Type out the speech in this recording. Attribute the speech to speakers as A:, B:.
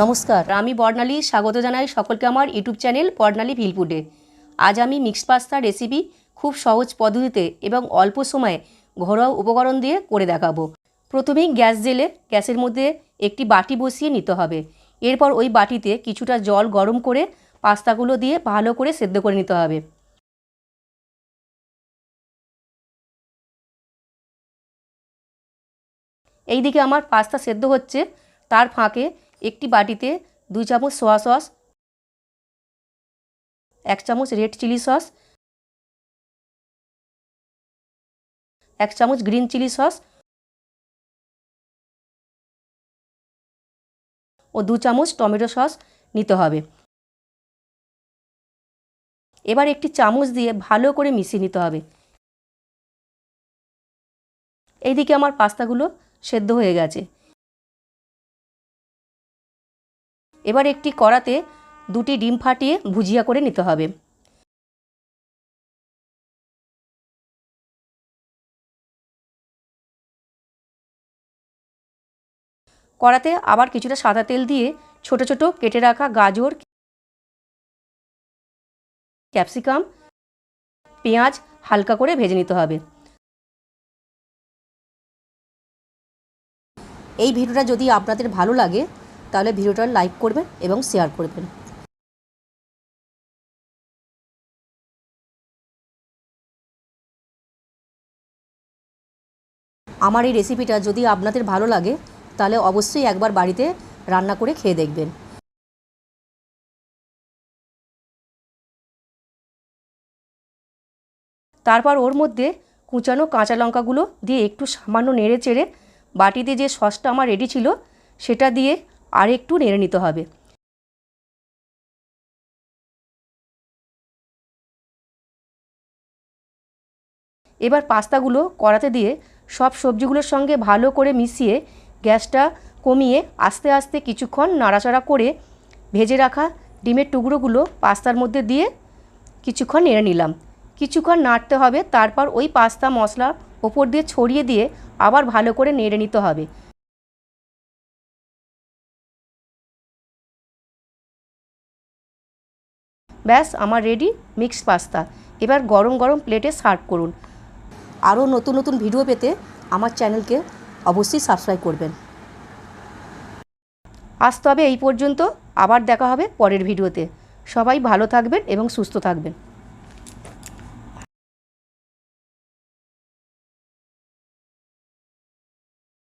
A: নমস্কার, আমি বর্ণালী স্বাগত জানাই সকলকে আমার ইউটিউব চ্যানেল বর্ণালী ভিলফুডে। আজ আমি মিক্সড পাস্তা রেসিপি খুব সহজ পদ্ধতিতে এবং অল্প সময়ে ঘরোয়া উপকরণ দিয়ে করে দেখাবো। প্রথমেই গ্যাস জেলে গ্যাসের মধ্যে একটি বাটি বসিয়ে নিতে হবে। এরপর ওই বাটিতে কিছুটা জল গরম করে পাস্তাগুলো দিয়ে ভালো করে সেদ্ধ করে নিতে হবে। এইদিকে আমার পাস্তা সেদ্ধ হচ্ছে, তার ফাঁকে একটি বাটিতে 2 চামচ সোয়া সস, 1 চামচ রেড চিলি সস, 1 চামচ গ্রিন চিলি সস ও 2 চামচ টমেটো সস নিতে হবে। এবার একটি চামচ দিয়ে ভালো করে মিশিয়ে নিতে হবে। এইদিকে আমার পাস্তাগুলো সেদ্ধ হয়ে গেছে। এবার একটি কড়াতে 2টি ডিম ফাটিয়ে ভুজিয়া করে নিতে হবে। কড়াতে আবার কিছুটা সাদা তেল দিয়ে ছোট ছোট কেটে রাখা গাজর, ক্যাপসিকাম, পেঁয়াজ হালকা করে ভেজে নিতে হবে। এই ভিডিওটা যদি আপনাদের ভালো লাগে তাহলে ভিডিওটা লাইক করবেন এবং শেয়ার করবেন। আমার এই রেসিপিটা যদি আপনাদের ভালো লাগে তাহলে অবশ্যই একবার বাড়িতে রান্না করে খেয়ে দেখবেন। তারপর ওর মধ্যে কুচানো কাঁচা লঙ্কাগুলো দিয়ে একটু সামান্য নেড়ে চেড়ে বাটিতে যে সসটা আমার রেডি ছিল সেটা দিয়ে আর একটু নেড়ে নিতে হবে। এবার পাস্তাগুলো কড়াতে দিয়ে সব সবজিগুলোর সঙ্গে ভালো করে মিশিয়ে গ্যাসটা কমিয়ে আস্তে আস্তে কিছুক্ষণ নাড়াচাড়া করে ভেজে রাখা ডিমের টুকরোগুলো পাস্তার মধ্যে দিয়ে কিছুক্ষণ নেড়ে নিলাম। কিছুক্ষণ নাড়তে হবে, তারপর ওই পাস্তা মশলা ওপর দিয়ে ছড়িয়ে দিয়ে আবার ভালো করে নেড়ে নিতে হবে। ব্যাস, আমার রেডি মিক্সড পাস্তা। এবার গরম গরম প্লেটে সার্ভ করুন। আরও নতুন নতুন ভিডিও পেতে আমার চ্যানেলকে অবশ্যই সাবস্ক্রাইব করবেন। আজ তবে এই পর্যন্ত, আবার দেখা হবে পরের ভিডিওতে। সবাই ভালো থাকবেন এবং সুস্থ থাকবেন।